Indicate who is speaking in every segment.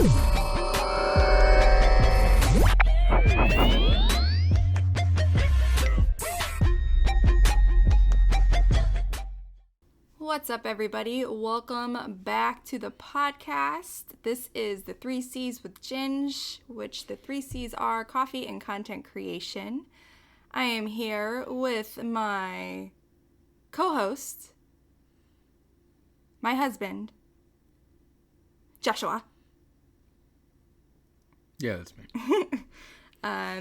Speaker 1: What's up, everybody? Welcome back to the podcast. This is the 3 C's with Ginge, which the 3 C's are coffee and content creation. I am here with my co-host, my husband, Joshua.
Speaker 2: Yeah, that's me.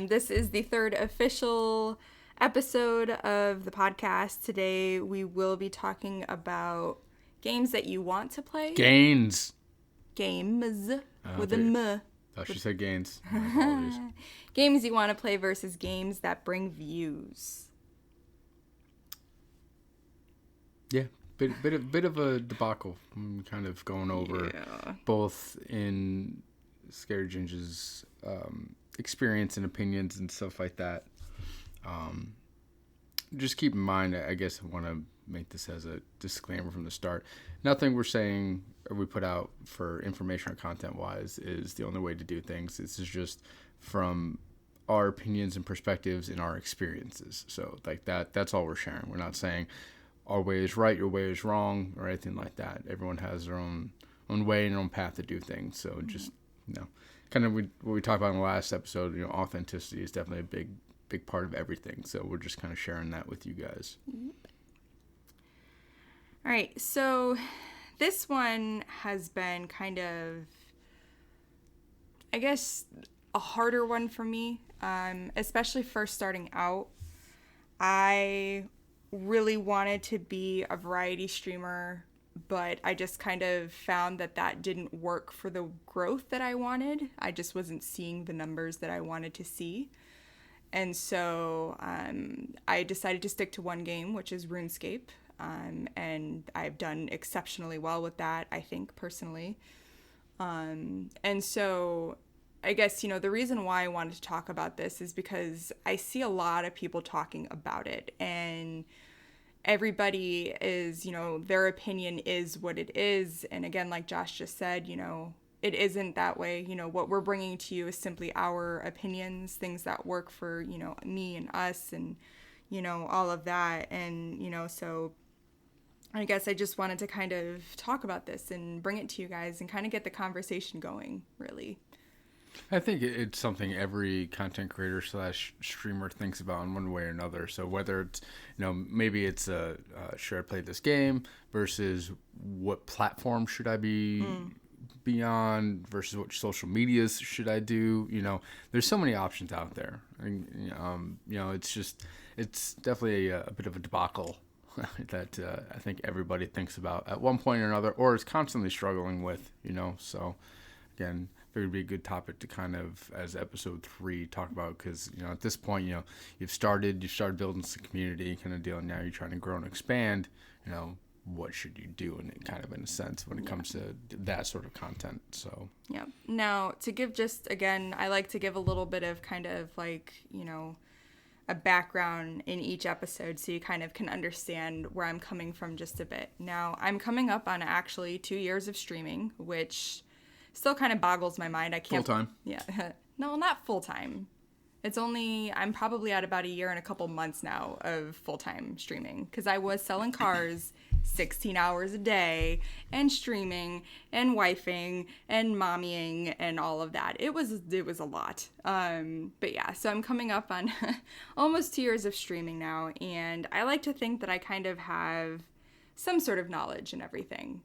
Speaker 1: This is the third official episode of the podcast. Today we will be talking about games that you want to play.
Speaker 2: Gains.
Speaker 1: Games with a M.
Speaker 2: Oh, she said gains. My apologies.
Speaker 1: Games you want to play versus games that bring views.
Speaker 2: Yeah, bit of a debacle. I'm kind of going over both in Scary Ginge's experience and opinions and stuff like that. Just keep in mind, I guess I want to make this as a disclaimer from the start. Nothing we're saying or we put out for information or content-wise is the only way to do things. This is just from our opinions and perspectives and our experiences. So like that's all we're sharing. We're not saying our way is right, your way is wrong, or anything like that. Everyone has their own way and their own path to do things. So just, kind of what we talked about in the last episode, authenticity is definitely a big part of everything. So we're just kind of sharing that with you guys.
Speaker 1: All right. So this one has been kind of, I guess, a harder one for me, especially first starting out. I really wanted to be a variety streamer, but I just kind of found that didn't work for the growth that I wanted. I just wasn't seeing the numbers that I wanted to see. And so I decided to stick to one game, which is RuneScape. And I've done exceptionally well with that, I think, personally. And so I guess, the reason why I wanted to talk about this is because I see a lot of people talking about it. And everybody is, their opinion is what it is. And again, like Josh just said, it isn't that way. What we're bringing to you is simply our opinions, things that work for, me and us and, all of that. And, so I guess I just wanted to kind of talk about this and bring it to you guys and kind of get the conversation going, really.
Speaker 2: I think it's something every content creator / streamer thinks about in one way or another. So whether it's, maybe it's should I play this game versus what platform should I be on versus what social medias should I do? There's so many options out there. It's definitely a bit of a debacle that I think everybody thinks about at one point or another, or is constantly struggling with. So again, it would be a good topic to kind of, as episode 3, talk about, because at this point, you've started building some community kind of deal, and now you're trying to grow and expand. What should you do in a sense when it comes to that sort of content. So
Speaker 1: yeah. Now, to give I like to give a little bit of kind of like, a background in each episode so you kind of can understand where I'm coming from just a bit. Now, I'm coming up on actually 2 years of streaming, which still kind of boggles my mind. I can't...
Speaker 2: Full-time?
Speaker 1: Yeah. No, not full-time. I'm probably at about a year and a couple months now of full-time streaming, because I was selling cars 16 hours a day and streaming and wifing and mommying and all of that. It was a lot. But yeah, so I'm coming up on almost 2 years of streaming now, and I like to think that I kind of have some sort of knowledge in everything.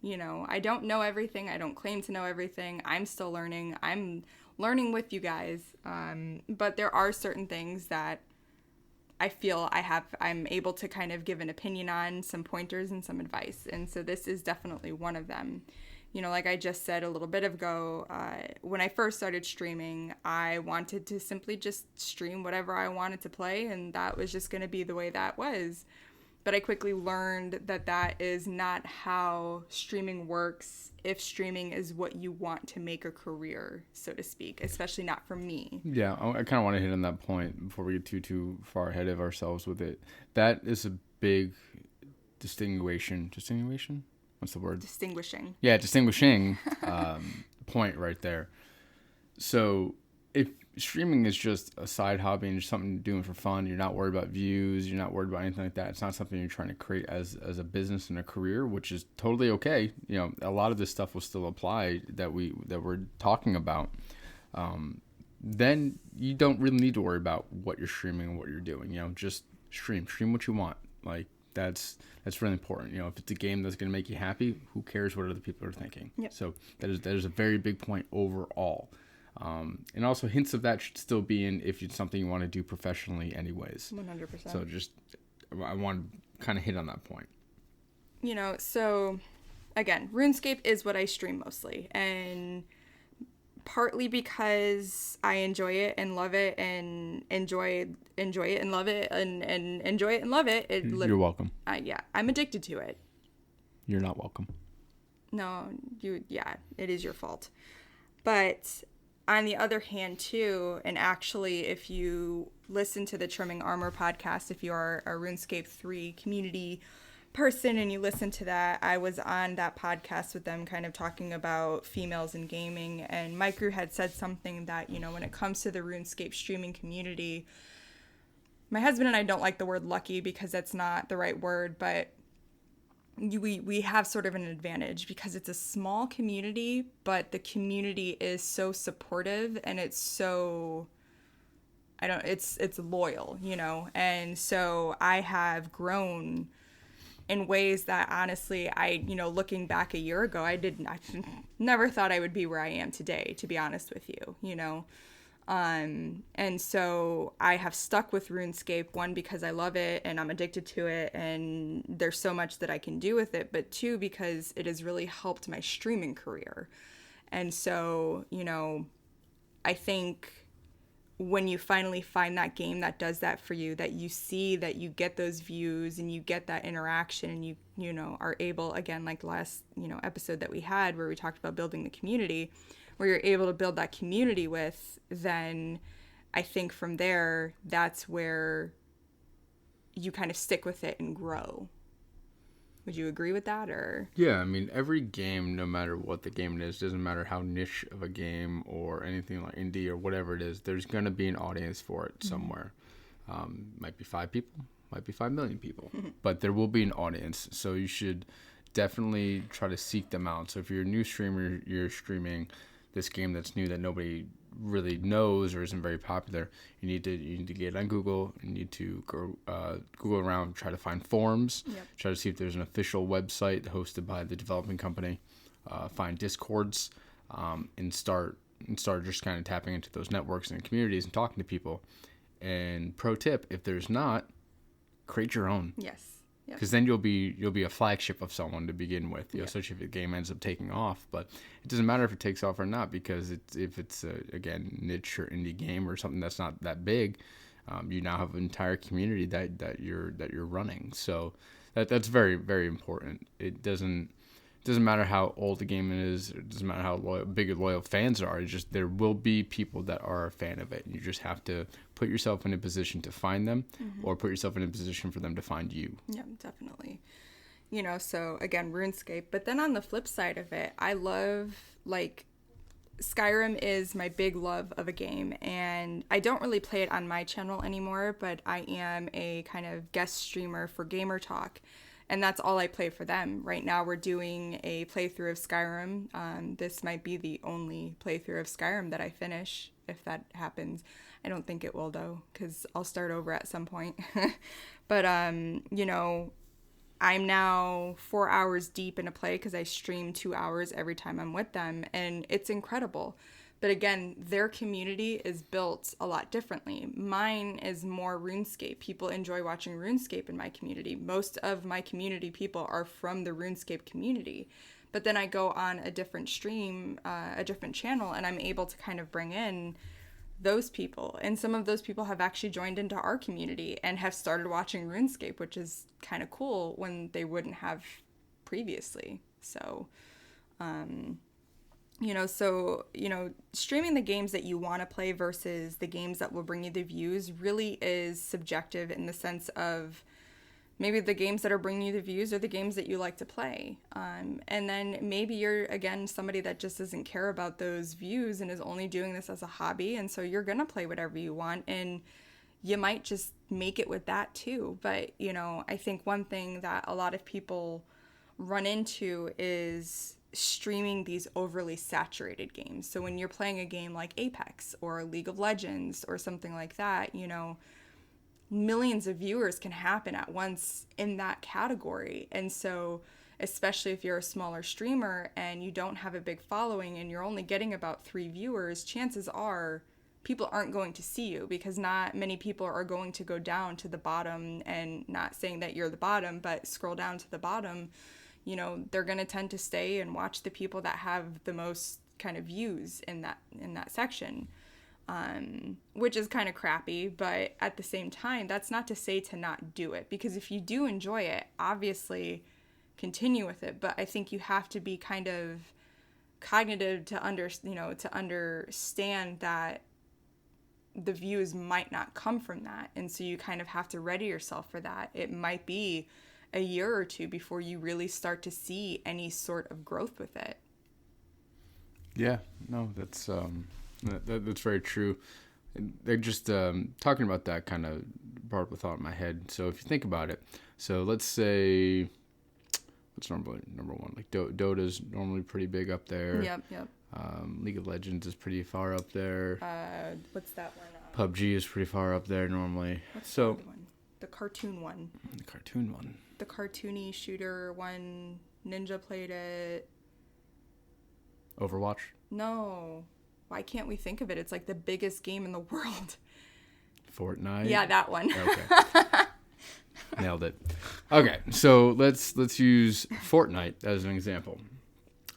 Speaker 1: I don't know everything. I don't claim to know everything. I'm still learning. I'm learning with you guys. But there are certain things that I feel I'm able to kind of give an opinion on, some pointers and some advice. And so this is definitely one of them. Like I just said a little bit ago, when I first started streaming, I wanted to simply just stream whatever I wanted to play, and that was just going to be the way that was. But I quickly learned that is not how streaming works if streaming is what you want to make a career, so to speak, especially not for me.
Speaker 2: Yeah, I kind of want to hit on that point before we get too far ahead of ourselves with it. That is a big distinguishing? What's the word?
Speaker 1: Distinguishing.
Speaker 2: Yeah, distinguishing point right there. So if streaming is just a side hobby and just something you're doing for fun, you're not worried about views, you're not worried about anything like that. It's not something you're trying to create as a business and a career, which is totally okay. You know, a lot of this stuff will still apply that we're talking about. Then you don't really need to worry about what you're streaming and what you're doing. You know, just stream what you want. Like that's really important. You know, if it's a game that's going to make you happy, who cares what other people are thinking?
Speaker 1: Yep.
Speaker 2: So that is a very big point overall. And also hints of that should still be in if it's something you want to do professionally anyways.
Speaker 1: 100%.
Speaker 2: So just, I want to kind of hit on that point.
Speaker 1: You know, so again, RuneScape is what I stream mostly. And partly because I enjoy it and love it and enjoy it and love it and enjoy it and love it.
Speaker 2: You're welcome.
Speaker 1: Yeah, I'm addicted to it.
Speaker 2: You're not welcome.
Speaker 1: No, it is your fault. But on the other hand, too, and actually, if you listen to the Trimming Armor podcast, if you are a RuneScape 3 community person and you listen to that, I was on that podcast with them kind of talking about females in gaming, and Micro had said something that, you know, when it comes to the RuneScape streaming community, my husband and I don't like the word lucky because that's not the right word, but we have sort of an advantage because it's a small community, but the community is so supportive and it's so, it's loyal, you know? And so I have grown in ways that honestly, looking back a year ago, I never thought I would be where I am today, to be honest with you, you know? And so I have stuck with RuneScape, one, because I love it and I'm addicted to it and there's so much that I can do with it, but two, because it has really helped my streaming career. And so, you know, I think when you finally find that game that does that for you, that you see that you get those views and you get that interaction and you know, are able, again, like the last, you know, episode that we had where we talked about building the community, where you're able to build that community with, then I think from there, that's where you kind of stick with it and grow. Would you agree with that, or?
Speaker 2: Yeah, I mean, every game, no matter what the game it is, doesn't matter how niche of a game or anything like indie or whatever it is, there's going to be an audience for it somewhere. Might be 5 people, might be 5 million people, but there will be an audience. So you should definitely try to seek them out. So if you're a new streamer, you're streaming this game that's new that nobody really knows or isn't very popular, you need to get on Google. You need to go Google around, try to find forums, try to see if there's an official website hosted by the developing company, find Discords, and start just kind of tapping into those networks and communities and talking to people. And pro tip, if there's not, create your own.
Speaker 1: Yes.
Speaker 2: Because then you'll be a flagship of someone to begin with, you know, especially if the game ends up taking off. But it doesn't matter if it takes off or not, because if it's a, again, niche or indie game or something that's not that big, you now have an entire community that you're running. So that's very, very important. It doesn't matter how old the game is. It doesn't matter how big loyal fans are. It's just there will be people that are a fan of it. And you just have to put yourself in a position to find them, or put yourself in a position for them to find you.
Speaker 1: Yeah, definitely. You know, so again, RuneScape. But then on the flip side of it, I love, like, Skyrim is my big love of a game. And I don't really play it on my channel anymore, but I am a kind of guest streamer for Gamer Talk. And that's all I play for them. Right now we're doing a playthrough of Skyrim. This might be the only playthrough of Skyrim that I finish, if that happens. I don't think it will, though, because I'll start over at some point. But, you know, I'm now 4 hours deep into play because I stream 2 hours every time I'm with them. And it's incredible. But again, their community is built a lot differently. Mine is more RuneScape. People enjoy watching RuneScape in my community. Most of my community people are from the RuneScape community. But then I go on a different stream, a different channel, and I'm able to kind of bring in those people. And some of those people have actually joined into our community and have started watching RuneScape, which is kind of cool when they wouldn't have previously. So, streaming the games that you want to play versus the games that will bring you the views really is subjective in the sense of maybe the games that are bringing you the views are the games that you like to play. And then maybe you're, again, somebody that just doesn't care about those views and is only doing this as a hobby. And so you're going to play whatever you want. And you might just make it with that too. But, you know, I think one thing that a lot of people run into is streaming these overly saturated games. So when you're playing a game like Apex or League of Legends or something like that, you know, millions of viewers can happen at once in that category. And so especially if you're a smaller streamer and you don't have a big following and you're only getting about 3 viewers, chances are people aren't going to see you, because not many people are going to go down to the bottom, and not saying that you're the bottom, but scroll down to the bottom. You know, they're going to tend to stay and watch the people that have the most kind of views in that section. Which is kind of crappy, but at the same time, that's not to say to not do it, because if you do enjoy it, obviously continue with it. But I think you have to be kind of cognitive to understand that the views might not come from that. And so you kind of have to ready yourself for that. It might be a year or two before you really start to see any sort of growth with it.
Speaker 2: Yeah, no, that's very true. They're just talking about that kind of brought up a thought in my head. So if you think about it, so let's say what's normally number one? Like Dota's normally pretty big up there.
Speaker 1: Yep.
Speaker 2: League of Legends is pretty far up there.
Speaker 1: What's that one?
Speaker 2: PUBG is pretty far up there normally.
Speaker 1: What's the other one? The cartoon one.
Speaker 2: The cartoon one.
Speaker 1: The cartoony shooter one. Ninja played it.
Speaker 2: Overwatch?
Speaker 1: No. Why can't we think of it? It's like the biggest game in the world.
Speaker 2: Fortnite?
Speaker 1: Yeah, that one.
Speaker 2: Okay. Nailed it. Okay, so let's use Fortnite as an example.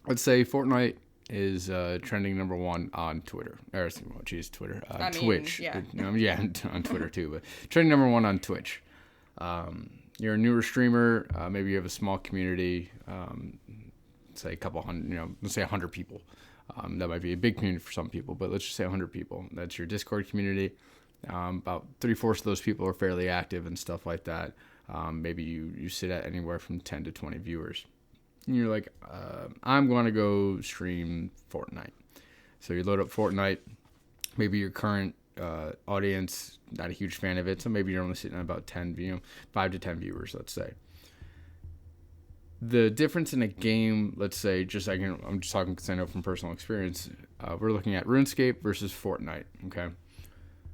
Speaker 2: Let's say Fortnite is trending number 1 on Twitter. Twitter. Twitch.
Speaker 1: Yeah.
Speaker 2: On Twitter too, but trending number 1 on Twitch. You're a newer streamer. Maybe you have a small community. Say a couple hundred. Let's say 100 people. That might be a big community for some people, but let's just say 100 people. That's your Discord community. About 3/4 of those people are fairly active and stuff like that. Maybe you sit at anywhere from 10 to 20 viewers. And you're like, I'm going to go stream Fortnite. So you load up Fortnite. Maybe your current audience, not a huge fan of it, so maybe you're only sitting at about 5 to 10 viewers, let's say. The difference in a game, let's say, I'm just talking because I know from personal experience, we're looking at RuneScape versus Fortnite, okay?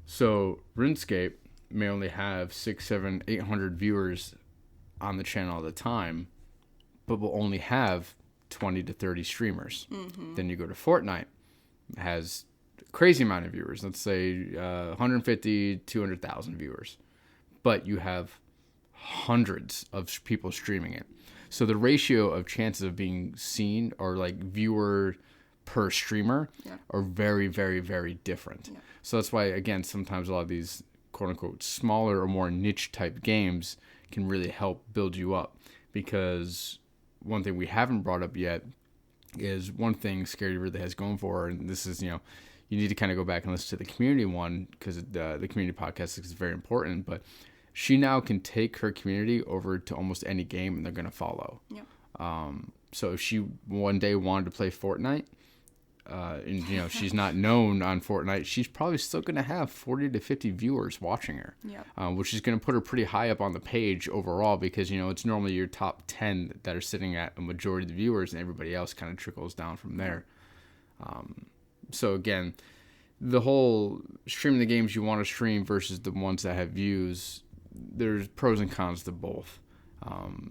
Speaker 2: So RuneScape may only have 600, 700, 800 viewers on the channel at a time, but will only have 20 to 30 streamers. Mm-hmm. Then you go to Fortnite, it has a crazy amount of viewers, let's say 150, 200,000 viewers, but you have hundreds of people streaming it. So the ratio of chances of being seen, or like viewer per streamer, are very, very, very different. Yeah. So that's why, again, sometimes a lot of these quote unquote smaller or more niche type games can really help build you up. Because one thing we haven't brought up yet is one thing Scaredy really has going for her, and this is, you need to kind of go back and listen to the community one, because the community podcast is very important, but she now can take her community over to almost any game and they're going to follow. Yeah. So if she one day wanted to play Fortnite, and she's not known on Fortnite, she's probably still going to have 40 to 50 viewers watching her. Yeah. Which is going to put her pretty high up on the page overall, because it's normally your top 10 that are sitting at a majority of the viewers, and everybody else kind of trickles down from there. So again, the whole streaming the games you want to stream versus the ones that have views, there's pros and cons to both.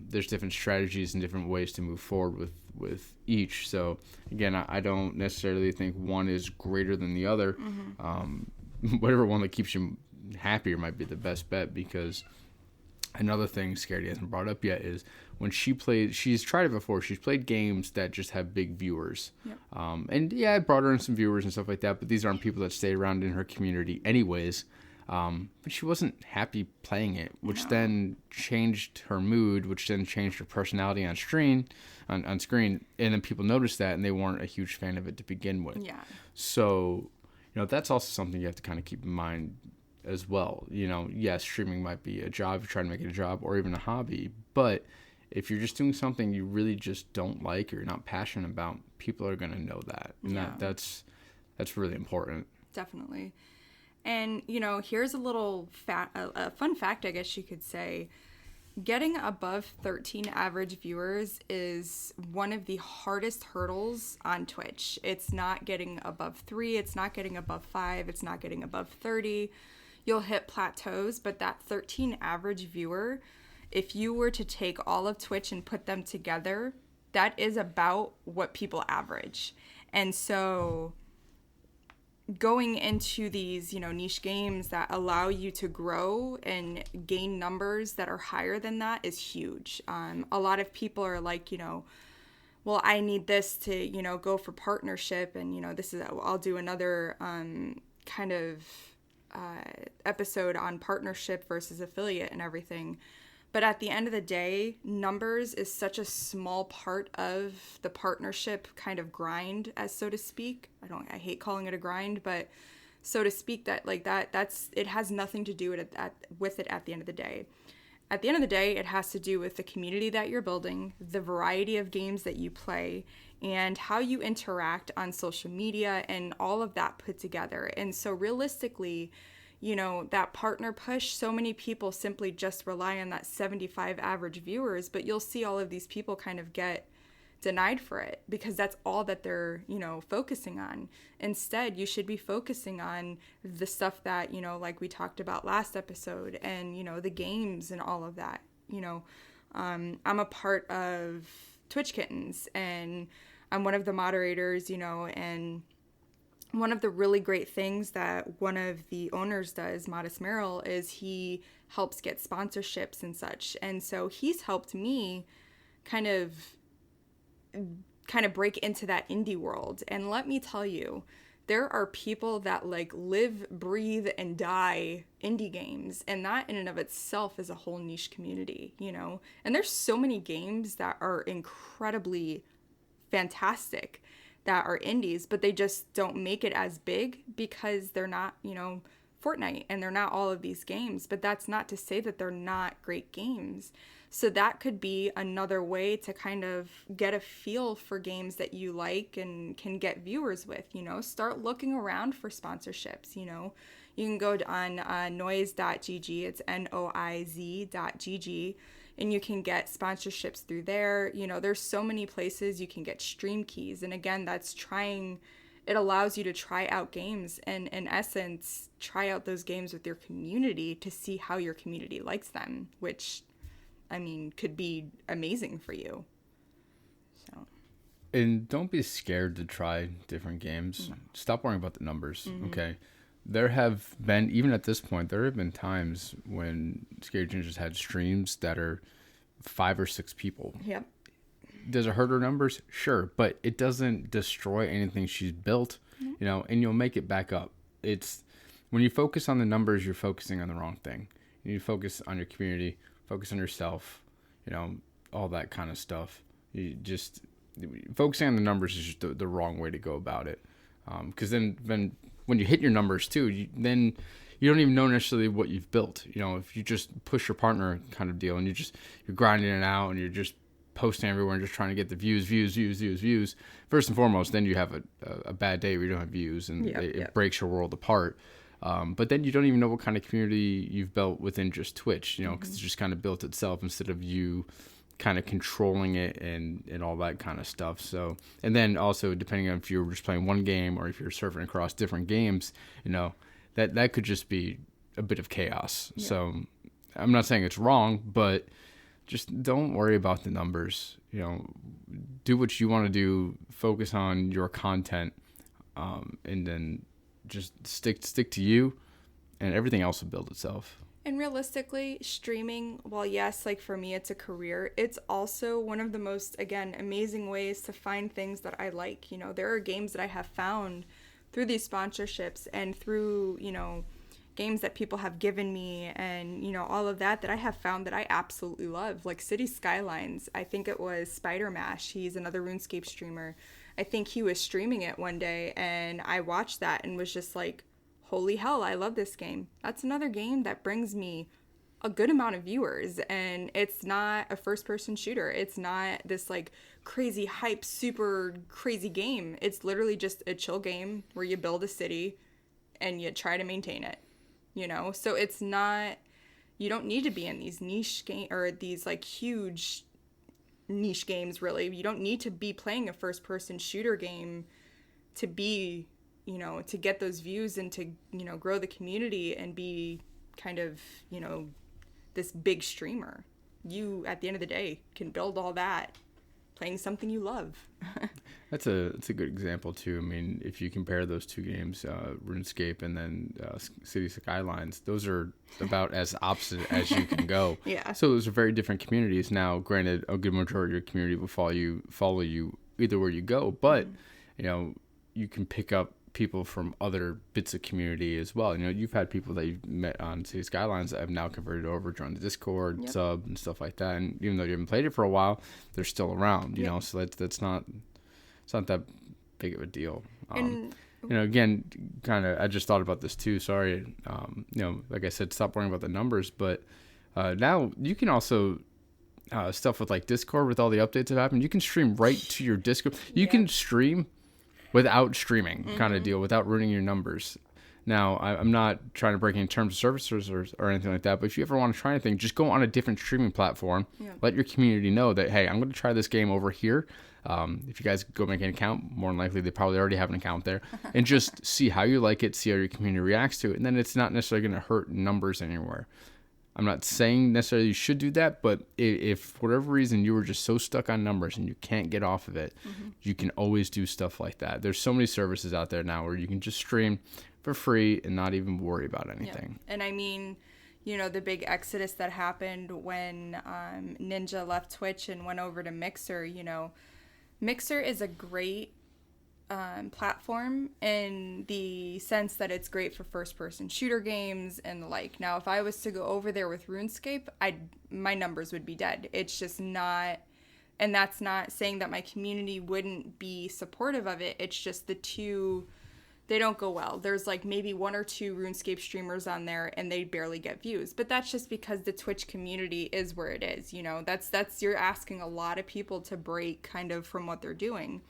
Speaker 2: There's different strategies and different ways to move forward with each. So again, I don't necessarily think one is greater than the other. Mm-hmm. Whatever one that keeps you happier might be the best bet, because another thing Scaredy hasn't brought up yet is when she's tried it before, she's played games that just have big viewers. Yep. And yeah, I brought her in some viewers and stuff like that, but these aren't people that stay around in her community anyways. But she wasn't happy playing it, which then changed her mood, which then changed her personality on screen, and then people noticed that, and they weren't a huge fan of it to begin with. Yeah. So, that's also something you have to kind of keep in mind as well. You know, yes, streaming might be a job, you're trying to make it a job or even a hobby, but if you're just doing something you really just don't like or you're not passionate about, people are going to know that. And that's really important.
Speaker 1: Definitely. And, you know, here's a little a fun fact, I guess you could say. Getting above 13 average viewers is one of the hardest hurdles on Twitch. It's not getting above 3, it's not getting above 5, it's not getting above 30. You'll hit plateaus, but that 13 average viewer, if you were to take all of Twitch and put them together, that is about what people average. And so going into these, you know, niche games that allow you to grow and gain numbers that are higher than that is huge. A lot of people are like, you know, well, I need this to, you know, go for partnership. And, you know, I'll do another kind of episode on partnership versus affiliate and everything. But at the end of the day, numbers is such a small part of the partnership kind of grind, as so to speak. I hate calling it a grind, but so to speak, that's it has nothing to do with it at the end of the day. At the end of the day, it has to do with the community that you're building, the variety of games that you play, and how you interact on social media and all of that put together. And so realistically, you know, that partner push, so many people simply just rely on that 75 average viewers, but you'll see all of these people kind of get denied for it because that's all that they're, you know, focusing on. Instead, you should be focusing on the stuff that, you know, like we talked about last episode and, you know, the games and all of that. You know, I'm a part of Twitch Kittens and I'm one of the moderators, you know, and one of the really great things that one of the owners does, Modest Merrill, is he helps get sponsorships and such. And so he's helped me kind of break into that indie world. And let me tell you, there are people that like live, breathe, and die indie games. And that in and of itself is a whole niche community, you know? And there's so many games that are incredibly fantastic that are indies, but they just don't make it as big because they're not, you know, Fortnite and they're not all of these games. But that's not to say that they're not great games. So that could be another way to kind of get a feel for games that you like and can get viewers with, you know. Start looking around for sponsorships, you know. You can go on noise.gg, it's noiz.gg, and you can get sponsorships through there. You know, there's so many places you can get stream keys. And again, it allows you to try out games and in essence, try out those games with your community to see how your community likes them, which, I mean, could be amazing for you. So.
Speaker 2: And don't be scared to try different games. No. Stop worrying about the numbers, okay? There have been, even at this point, there have been times when Scary Gingers had streams that are 5 or 6 people.
Speaker 1: Yep.
Speaker 2: Does it hurt her numbers? Sure, but it doesn't destroy anything she's built, you know, and you'll make it back up. It's when you focus on the numbers, you're focusing on the wrong thing. You need to focus on your community, focus on yourself, you know, all that kind of stuff. You just focusing on the numbers is just the wrong way to go about it. Because then when you hit your numbers too, then you don't even know necessarily what you've built. You know, if you just push your partner kind of deal and you're grinding it out and you're just posting everywhere and just trying to get the views. First and foremost, then you have a bad day where you don't have views and it breaks your world apart. But then you don't even know what kind of community you've built within just Twitch, you know, because it's just kind of built itself instead of you kind of controlling it and all that kind of stuff. So, and then also depending on if you're just playing one game or if you're surfing across different games, you know, that could just be a bit of chaos. Yeah. So I'm not saying it's wrong, but just don't worry about the numbers, you know, do what you want to do, focus on your content, and then just stick to you and everything else will build itself.
Speaker 1: And realistically, streaming, while yes, like for me, it's a career, it's also one of the most, again, amazing ways to find things that I like. You know, there are games that I have found through these sponsorships and through, you know, games that people have given me and, you know, all of that I have found that I absolutely love. Like City Skylines, I think it was Spider Mash. He's another RuneScape streamer. I think he was streaming it one day and I watched that and was just like, holy hell, I love this game. That's another game that brings me a good amount of viewers, and it's not a first-person shooter. It's not this like crazy hype, super crazy game. It's literally just a chill game where you build a city and you try to maintain it, you know? So it's not, you don't need to be in these niche game or these like huge niche games, really. You don't need to be playing a first-person shooter game to be, you know, to get those views and to, you know, grow the community and be kind of, you know, this big streamer. You, at the end of the day, can build all that playing something you love.
Speaker 2: That's a good example too. I mean, if you compare those two games, RuneScape and then City Skylines, those are about as opposite as you can go.
Speaker 1: Yeah.
Speaker 2: So those are very different communities. Now, granted, a good majority of your community will follow you either where you go, but you know, you can pick up people from other bits of community as well. You know, you've had people that you've met on City Skylines that have now converted over, joined the Discord, sub, and stuff like that. And even though you haven't played it for a while, they're still around. You know, so that's not, it's not that big of a deal. You know, again, kind of, I just thought about this too. Sorry, you know, like I said, stop worrying about the numbers, but now you can also. Stuff with like Discord with all the updates that happen, you can stream right to your Discord. You can stream without streaming kind of deal, without ruining your numbers. Now, I'm not trying to break any terms of services or anything like that, but if you ever want to try anything, just go on a different streaming platform. Let your community know that, hey, I'm going to try this game over here. If you guys go make an account, more than likely they probably already have an account there, and just see how you like it, see how your community reacts to it, and then it's not necessarily going to hurt numbers anywhere. I'm not saying necessarily you should do that, but if for whatever reason you were just so stuck on numbers and you can't get off of it, you can always do stuff like that. There's so many services out there now where you can just stream for free and not even worry about anything.
Speaker 1: And I mean, you know, the big exodus that happened when Ninja left Twitch and went over to Mixer, you know, Mixer is a great platform in the sense that it's great for first-person shooter games and the like. Now, if I was to go over there with RuneScape, my numbers would be dead. It's just not, and that's not saying that my community wouldn't be supportive of it. It's just the two, they don't go well. There's like maybe one or two RuneScape streamers on there and they barely get views. But that's just because the Twitch community is where it is, you know. That's you're asking a lot of people to break kind of from what they're doing.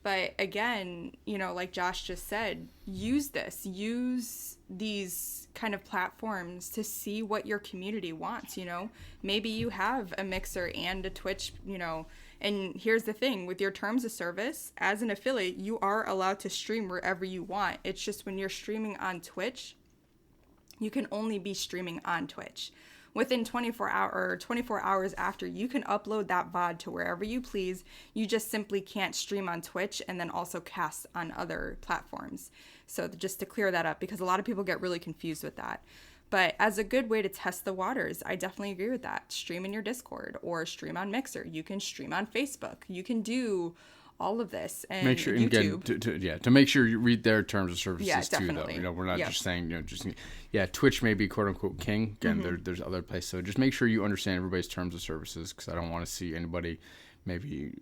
Speaker 1: But again, you know, like Josh just said, use these kind of platforms to see what your community wants, you know. Maybe you have a Mixer and a Twitch, you know, and here's the thing, with your terms of service, as an affiliate, you are allowed to stream wherever you want. It's just when you're streaming on Twitch, you can only be streaming on Twitch. Within 24 hours after, you can upload that VOD to wherever you please. You just simply can't stream on Twitch and then also cast on other platforms. So just to clear that up, because a lot of people get really confused with that. But as a good way to test the waters, I definitely agree with that. Stream in your Discord or stream on Mixer. You can stream on Facebook. You can do all of this, and
Speaker 2: make sure
Speaker 1: YouTube.
Speaker 2: Again, to make sure you read their terms of services too,
Speaker 1: definitely.
Speaker 2: though. You know, we're not just saying, you know, just Twitch may be quote unquote king. Again, there's other places, so just make sure you understand everybody's terms of services, because I don't want to see anybody maybe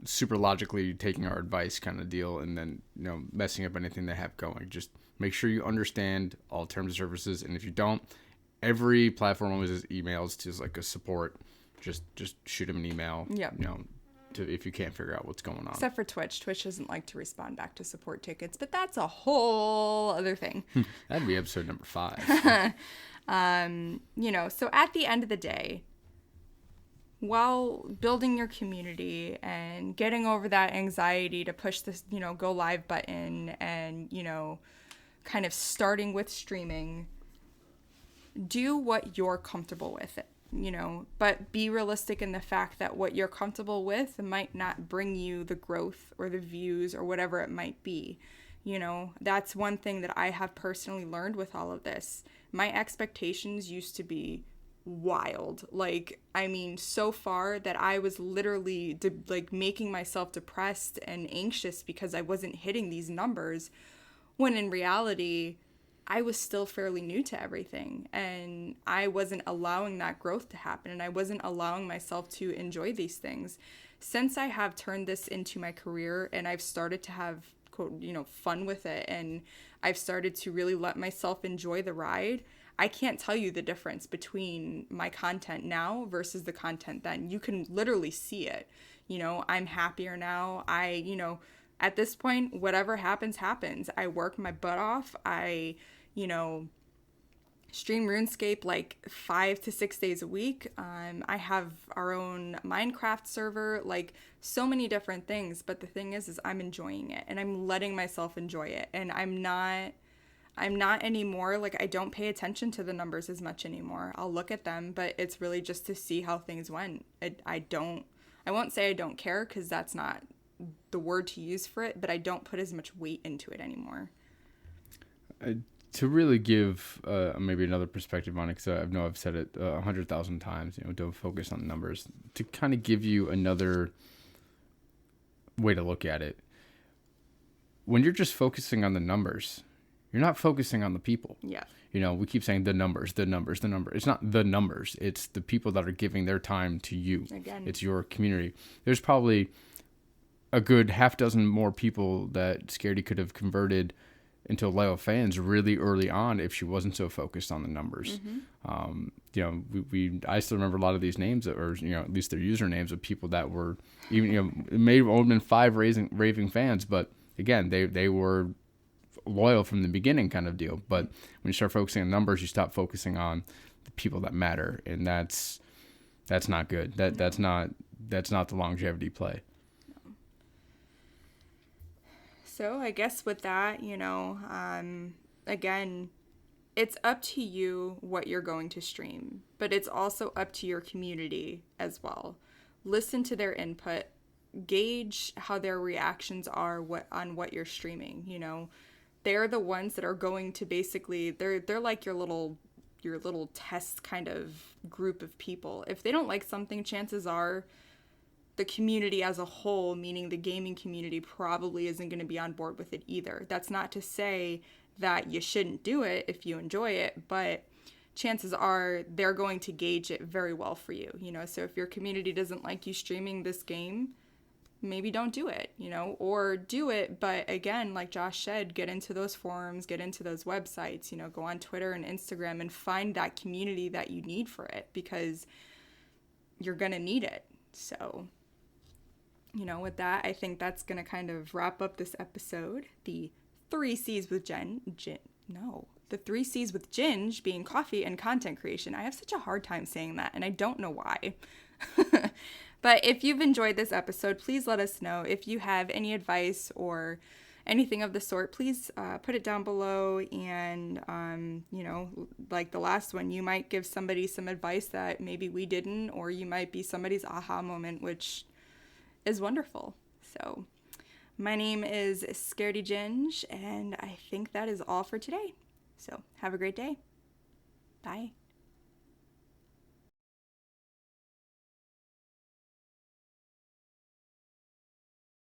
Speaker 2: super logically taking our advice kind of deal and then, you know, messing up anything they have going. Just make sure you understand all terms of services, and if you don't, every platform always has emails to like a support. Just shoot them an email. You know, if you can't figure out what's going on.
Speaker 1: Except for Twitch. Twitch doesn't like to respond back to support tickets, but that's a whole other thing.
Speaker 2: That'd be episode number 5.
Speaker 1: You know, so at the end of the day, while building your community and getting over that anxiety to push this, you know, go live button and, you know, kind of starting with streaming, do what you're comfortable with, you know, but be realistic in the fact that what you're comfortable with might not bring you the growth or the views or whatever it might be. You know, that's one thing that I have personally learned with all of this. My expectations used to be wild. Like, I mean, so far that I was literally making myself depressed and anxious because I wasn't hitting these numbers, when in reality, I was still fairly new to everything, and I wasn't allowing that growth to happen, and I wasn't allowing myself to enjoy these things. Since I have turned this into my career and I've started to have, quote, you know, fun with it, and I've started to really let myself enjoy the ride. I can't tell you the difference between my content now versus the content then. You can literally see it. I'm happier now. At this point, whatever happens, happens. I work my butt off. I stream RuneScape like 5 to 6 days a week. I have our own Minecraft server, like so many different things. But the thing is I'm enjoying it and I'm letting myself enjoy it. And I'm not anymore, like I don't pay attention to the numbers as much anymore. I'll look at them, but it's really just to see how things went. I won't say I don't care, because that's not the word to use for it, but I don't put as much weight into it anymore.
Speaker 2: To really give maybe another perspective on it, because I know I've said it 100,000 times, don't focus on the numbers. To kind of give you another way to look at it, when you're just focusing on the numbers, you're not focusing on the people.
Speaker 1: Yeah.
Speaker 2: We keep saying the numbers. It's not the numbers. It's the people that are giving their time to you.
Speaker 1: Again.
Speaker 2: It's your community. There's probably a good half dozen more people that Scaredy could have converted into loyal fans really early on if she wasn't so focused on the numbers. I still remember a lot of these names, or at least their usernames of people that were even it may have only been 5 raving fans, but again they were loyal from the beginning, kind of deal. But when you start focusing on numbers, you stop focusing on the people that matter, and that's not good. That's not the longevity play.
Speaker 1: So I guess with that, again, it's up to you what you're going to stream, but it's also up to your community as well. Listen to their input, gauge how their reactions are on what you're streaming. They're the ones that are going to basically, they're like your little test kind of group of people. If they don't like something, chances are the community as a whole, meaning the gaming community, probably isn't going to be on board with it either. That's not to say that you shouldn't do it if you enjoy it, but chances are they're going to gauge it very well for you. So if your community doesn't like you streaming this game, maybe don't do it, or do it. But again, like Josh said, get into those forums, get into those websites, go on Twitter and Instagram and find that community that you need for it, because you're going to need it. So, with that, I think that's going to kind of wrap up this episode. The 3 C's with the 3 C's with Ginge being coffee and content creation. I have such a hard time saying that, and I don't know why. But if you've enjoyed this episode, please let us know. If you have any advice or anything of the sort, please put it down below. And, like the last one, you might give somebody some advice that maybe we didn't, or you might be somebody's aha moment, which is wonderful. So my name is Scaredy Ginge, and I think that is all for today. So have a great day. Bye.